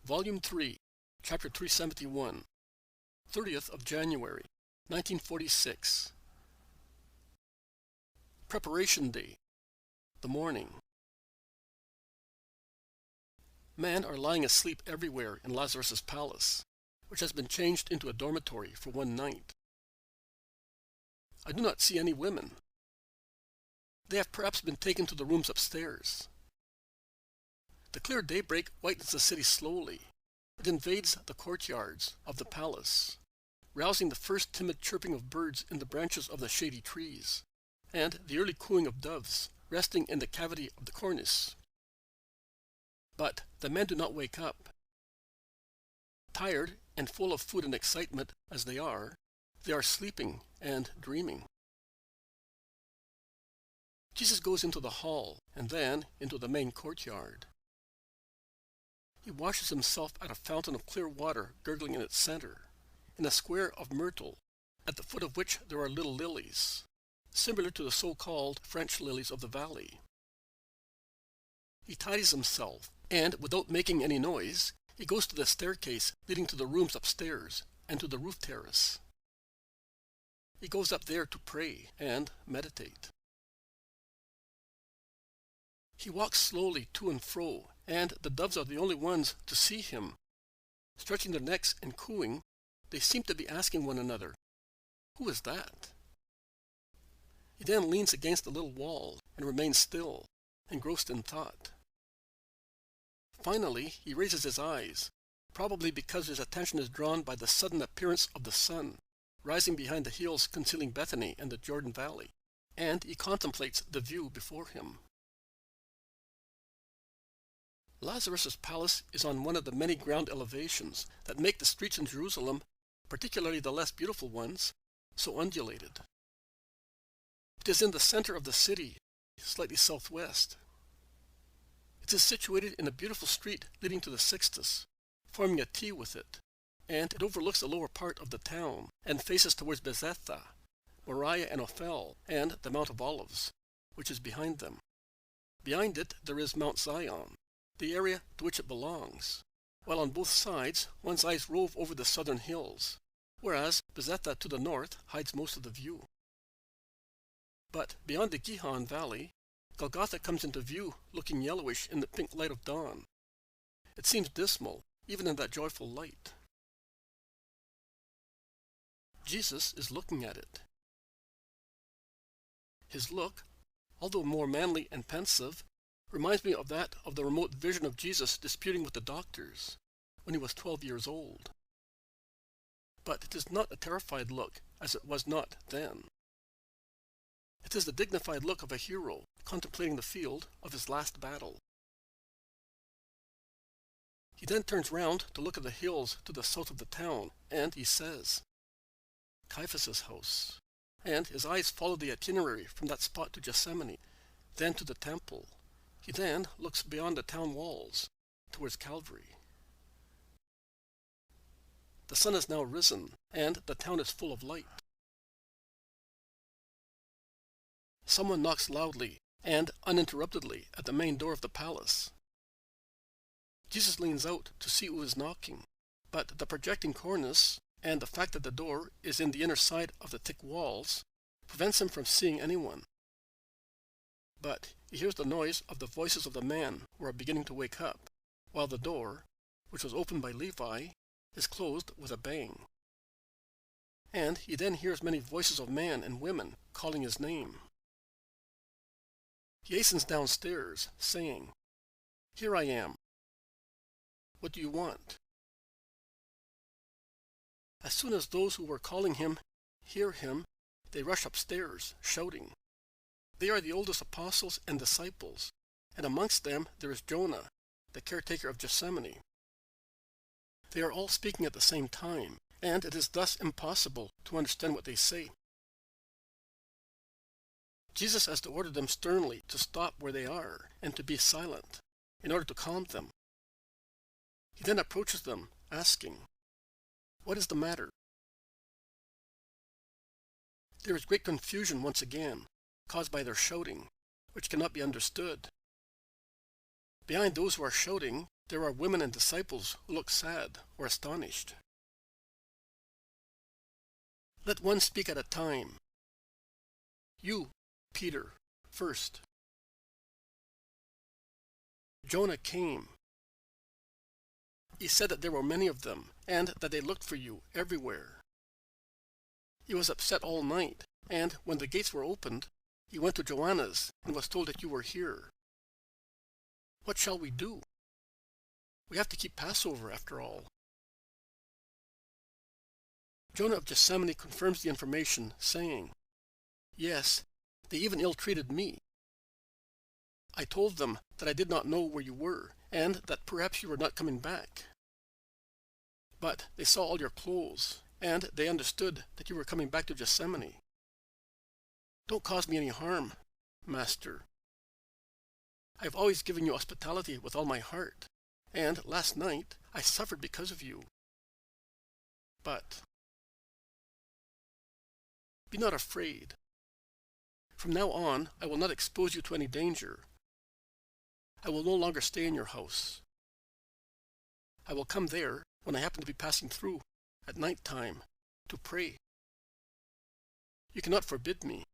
Volume 3, Chapter 371, 30th of January, 1946. Preparation Day, the morning. Men are lying asleep everywhere in Lazarus's palace, which has been changed into a dormitory for one night. I do not see any women. They have perhaps been taken to the rooms upstairs. The clear daybreak whitens the city slowly. It invades the courtyards of the palace, rousing the first timid chirping of birds in the branches of the shady trees, and the early cooing of doves resting in the cavity of the cornice. But the men do not wake up. Tired and full of food and excitement as they are sleeping and dreaming. Jesus goes into the hall and then into the main courtyard. He washes himself at a fountain of clear water gurgling in its center, in a square of myrtle, at the foot of which there are little lilies, similar to the so-called French lilies of the valley. He tidies himself, and without making any noise, he goes to the staircase leading to the rooms upstairs and to the roof terrace. He goes up there to pray and meditate. He walks slowly to and fro, and the doves are the only ones to see him. Stretching their necks and cooing, they seem to be asking one another, "Who is that?" He then leans against the little wall and remains still, engrossed in thought. Finally, he raises his eyes, probably because his attention is drawn by the sudden appearance of the sun, rising behind the hills concealing Bethany and the Jordan Valley, and he contemplates the view before him. Lazarus's palace is on one of the many ground elevations that make the streets in Jerusalem, particularly the less beautiful ones, so undulated. It is in the center of the city, slightly southwest. It is situated in a beautiful street leading to the Sixtus, forming a T with it, and it overlooks the lower part of the town and faces towards Bethesda, Moriah and Ophel, and the Mount of Olives, which is behind them. Behind it there is Mount Zion, the area to which it belongs, while on both sides one's eyes rove over the southern hills, whereas Bethesda to the north hides most of the view. But beyond the Gihon Valley, Golgotha comes into view looking yellowish in the pink light of dawn. It seems dismal, even in that joyful light. Jesus is looking at it. His look, although more manly and pensive, reminds me of that of the remote vision of Jesus disputing with the doctors when he was 12 years old. But it is not a terrified look, as it was not then. It is the dignified look of a hero contemplating the field of his last battle. He then turns round to look at the hills to the south of the town, and he says, "Caiaphas's house," and his eyes follow the itinerary from that spot to Gethsemane, then to the temple. He then looks beyond the town walls, towards Calvary. The sun has now risen, and the town is full of light. Someone knocks loudly and uninterruptedly at the main door of the palace. Jesus leans out to see who is knocking, but the projecting cornice and the fact that the door is in the inner side of the thick walls prevents him from seeing anyone. But he hears the noise of the voices of the men who are beginning to wake up, while the door, which was opened by Levi, is closed with a bang. And he then hears many voices of men and women calling his name. He hastens downstairs, saying, "Here I am. What do you want?" As soon as those who were calling him hear him, they rush upstairs, shouting. They are the oldest apostles and disciples, and amongst them there is Jonah, the caretaker of Gethsemane. They are all speaking at the same time, and it is thus impossible to understand what they say. Jesus has to order them sternly to stop where they are and to be silent, in order to calm them. He then approaches them, asking, "What is the matter?" There is great confusion once again, caused by their shouting, which cannot be understood. Behind those who are shouting, There are women and disciples who look sad or astonished. Let one speak at a time. You, Peter, first. Jonah came. He said that there were many of them, and that they looked for you everywhere. He was upset all night, and when the gates were opened, he went to Joanna's and was told that you were here. What shall we do? We have to keep Passover after all. Jonah of Gethsemane confirms the information, saying, Yes, they even ill-treated me. I told them that I did not know where you were, and that perhaps you were not coming back. But they saw all your clothes, and they understood that you were coming back to Gethsemane. Don't cause me any harm, Master. I have always given you hospitality with all my heart, and last night I suffered because of you. But be not afraid. From now on, I will not expose you to any danger. I will no longer stay in your house. I will come there when I happen to be passing through at night time to pray. You cannot forbid me.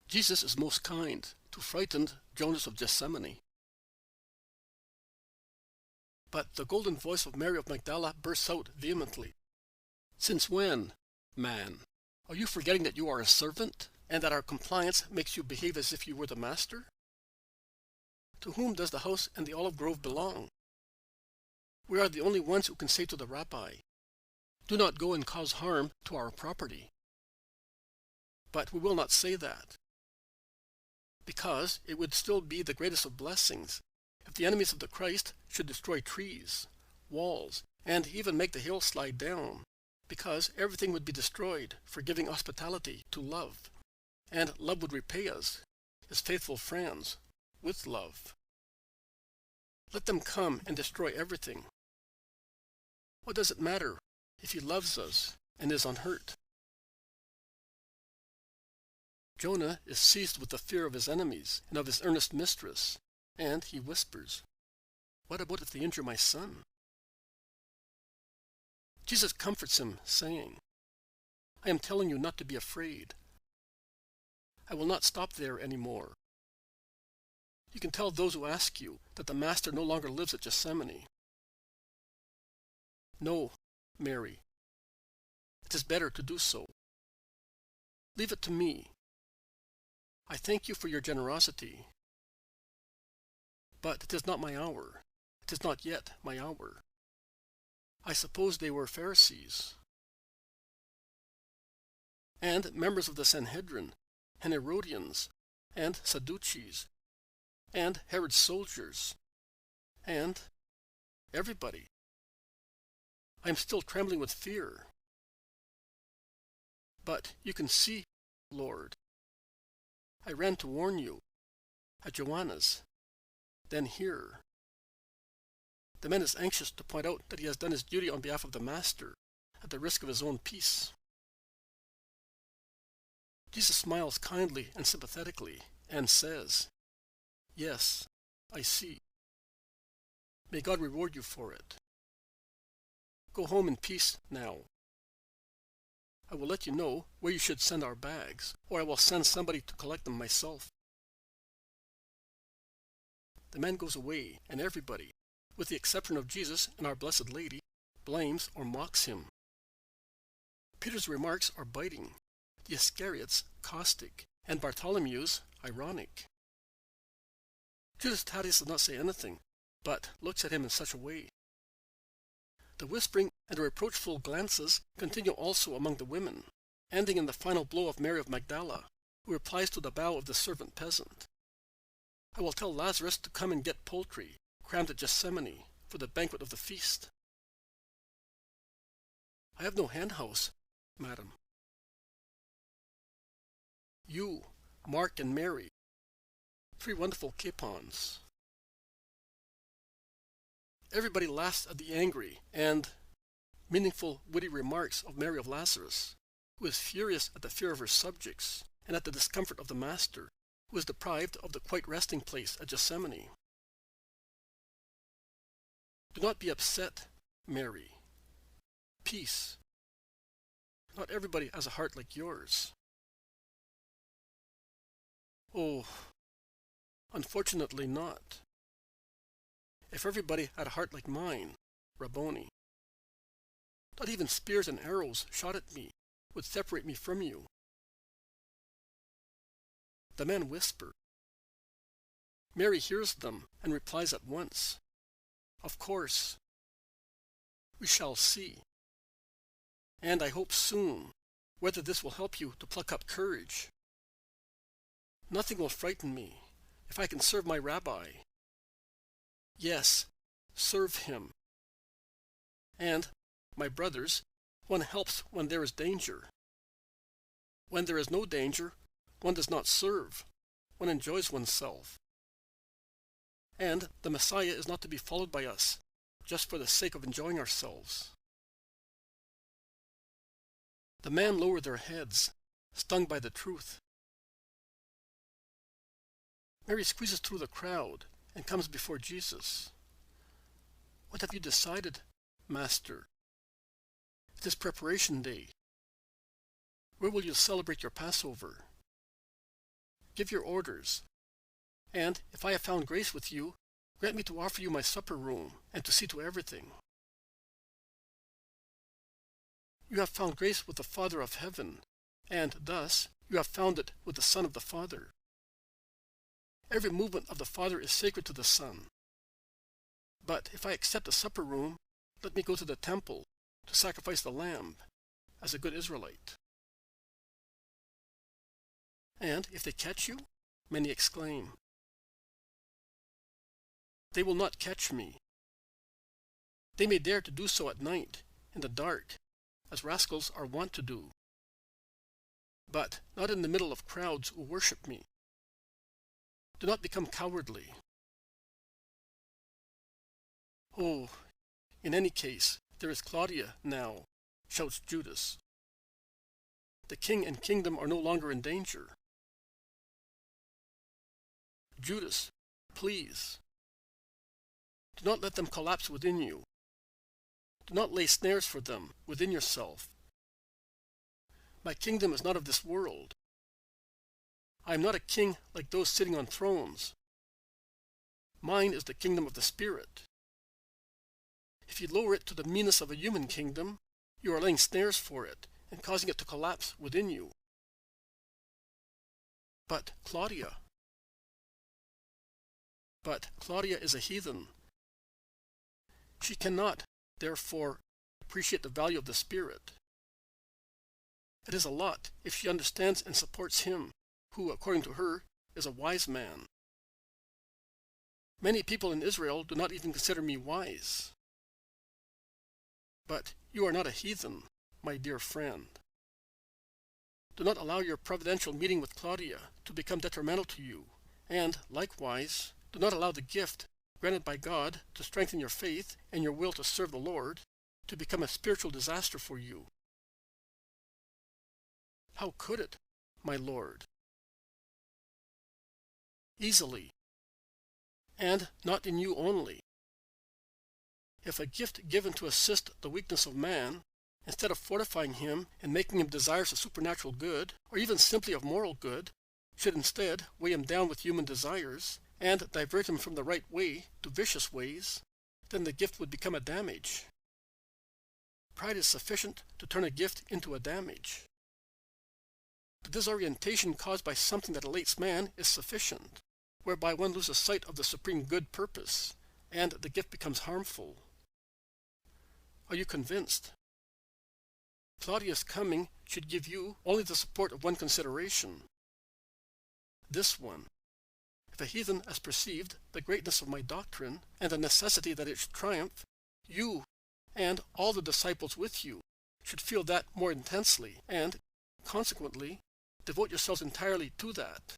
Jesus is most kind to frightened Jonas of Gethsemane. But the golden voice of Mary of Magdala bursts out vehemently. Since when, man, are you forgetting that you are a servant, and that our compliance makes you behave as if you were the master? To whom does the house and the olive grove belong? We are the only ones who can say to the rabbi, Do not go and cause harm to our property. But we will not say that, because it would still be the greatest of blessings if the enemies of the Christ should destroy trees, walls, and even make the hill slide down, because everything would be destroyed for giving hospitality to love, and love would repay us, his faithful friends, with love. Let them come and destroy everything. What does it matter if he loves us and is unhurt? Jonah is seized with the fear of his enemies and of his earnest mistress, and he whispers, What about if they injure my son? Jesus comforts him, saying, I am telling you not to be afraid. I will not stop there any more. You can tell those who ask you that the Master no longer lives at Gethsemane. No, Mary, it is better to do so. Leave it to me. I thank you for your generosity. But it is not my hour. It is not yet my hour. I suppose they were Pharisees, and members of the Sanhedrin, and Herodians, and Sadducees, and Herod's soldiers, and everybody. I am still trembling with fear. But you can see, Lord, I ran to warn you at Joanna's, then here. The man is anxious to point out that he has done his duty on behalf of the Master, at the risk of his own peace. Jesus smiles kindly and sympathetically, and says, Yes, I see. May God reward you for it. Go home in peace now. I will let you know where you should send our bags, or I will send somebody to collect them myself. The man goes away, and everybody, with the exception of Jesus and our Blessed Lady, blames or mocks him. Peter's remarks are biting, the Iscariot's caustic, and Bartholomew's ironic. Judas Thaddeus does not say anything, but looks at him in such a way. The whispering and reproachful glances continue also among the women, ending in the final blow of Mary of Magdala, who replies to the bow of the servant peasant. I will tell Lazarus to come and get poultry, crammed at Gethsemane, for the banquet of the feast. I have no hen-house, madam. You, Mark and Mary, 3 wonderful capons. Everybody laughs at the angry and meaningful, witty remarks of Mary of Lazarus, who is furious at the fear of her subjects and at the discomfort of the Master, who is deprived of the quiet resting place at Gethsemane. Do not be upset, Mary. Peace. Not everybody has a heart like yours. Oh, unfortunately not. If everybody had a heart like mine, Rabboni, not even spears and arrows shot at me would separate me from you. The men whisper. Mary hears them and replies at once, "Of course. We shall see. And I hope soon whether this will help you to pluck up courage. Nothing will frighten me if I can serve my rabbi. Yes, serve him. And, my brothers, one helps when there is danger. When there is no danger, one does not serve. One enjoys oneself. And the Messiah is not to be followed by us, just for the sake of enjoying ourselves." The men lower their heads, stung by the truth. Mary squeezes through the crowd and comes before Jesus. "What have you decided, Master? It is preparation day. Where will you celebrate your Passover? Give your orders. And if I have found grace with you, grant me to offer you my supper room and to see to everything." You have found grace with the Father of heaven, and thus you have found it with the Son of the Father. Every movement of the Father is sacred to the Son. But if I accept the supper room, let me go to the temple to sacrifice the lamb, as a good Israelite. And if they catch you, many exclaim. They will not catch me. They may dare to do so at night, in the dark, as rascals are wont to do, but not in the middle of crowds who worship me. Do not become cowardly. Oh, in any case, there is Claudia now, shouts Judas. The king and kingdom are no longer in danger. Judas, please, do not let them collapse within you. Do not lay snares for them within yourself. My kingdom is not of this world. I am not a king like those sitting on thrones. Mine is the kingdom of the Spirit. If you lower it to the meanness of a human kingdom, you are laying snares for it and causing it to collapse within you. But Claudia is a heathen. She cannot, therefore, appreciate the value of the Spirit. It is a lot if she understands and supports him, who, according to her, is a wise man. Many people in Israel do not even consider me wise. But you are not a heathen, my dear friend. Do not allow your providential meeting with Claudia to become detrimental to you, and, likewise, do not allow the gift granted by God to strengthen your faith and your will to serve the Lord to become a spiritual disaster for you. How could it, my Lord? Easily, and not in you only. If a gift given to assist the weakness of man, instead of fortifying him and making him desirous of supernatural good, or even simply of moral good, should instead weigh him down with human desires, and divert him from the right way to vicious ways, then the gift would become a damage. Pride is sufficient to turn a gift into a damage. The disorientation caused by something that elates man is sufficient, whereby one loses sight of the supreme good purpose, and the gift becomes harmful. Are you convinced? Claudia's coming should give you only the support of one consideration. This one. If a heathen has perceived the greatness of my doctrine and the necessity that it should triumph, you and all the disciples with you should feel that more intensely and, consequently, devote yourselves entirely to that.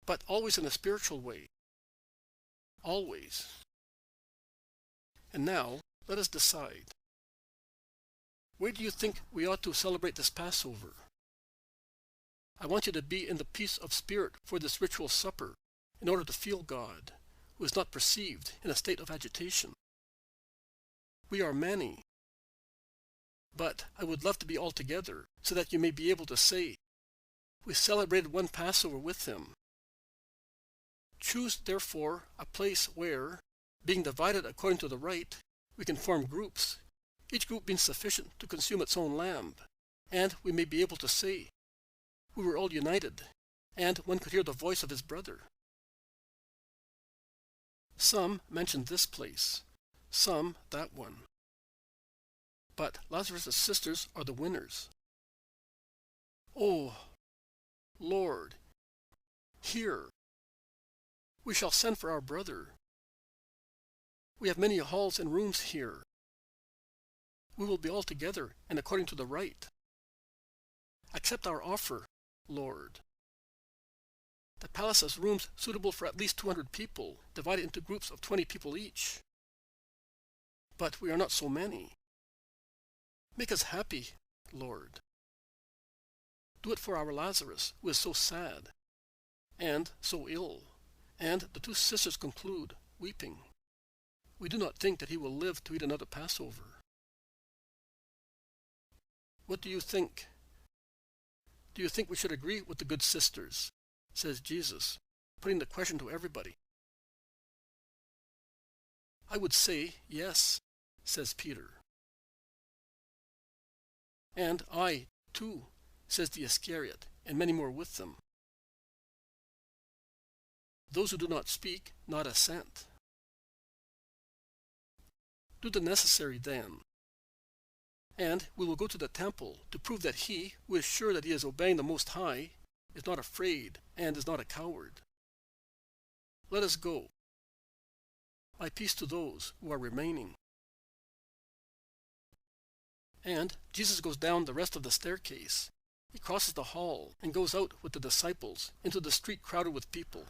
But always in a spiritual way. Always. And now, let us decide. Where do you think we ought to celebrate this Passover? I want you to be in the peace of spirit for this ritual supper, in order to feel God, who is not perceived in a state of agitation. We are many. But I would love to be all together, so that you may be able to say, we celebrated one Passover with him. Choose, therefore, a place where, being divided according to the rite, we can form groups, each group being sufficient to consume its own lamb, and we may be able to say, we were all united, and one could hear the voice of his brother. Some mentioned this place, some that one. But Lazarus' sisters are the winners. Oh, Lord, hear. We shall send for our brother. We have many halls and rooms here. We will be all together and according to the rite. Accept our offer, Lord. The palace has rooms suitable for at least 200 people, divided into groups of 20 people each. But we are not so many. Make us happy, Lord. Do it for our Lazarus, who is so sad and so ill. And the two sisters conclude, weeping, we do not think that he will live to eat another Passover. What do you think? Do you think we should agree with the good sisters? Says Jesus, putting the question to everybody. I would say yes, says Peter. And I, too, says the Iscariot, and many more with them. Those who do not speak, not assent. Do the necessary then. And we will go to the temple to prove that he, who is sure that he is obeying the Most High, is not afraid and is not a coward. Let us go. My peace to those who are remaining. And Jesus goes down the rest of the staircase. He crosses the hall and goes out with the disciples into the street crowded with people.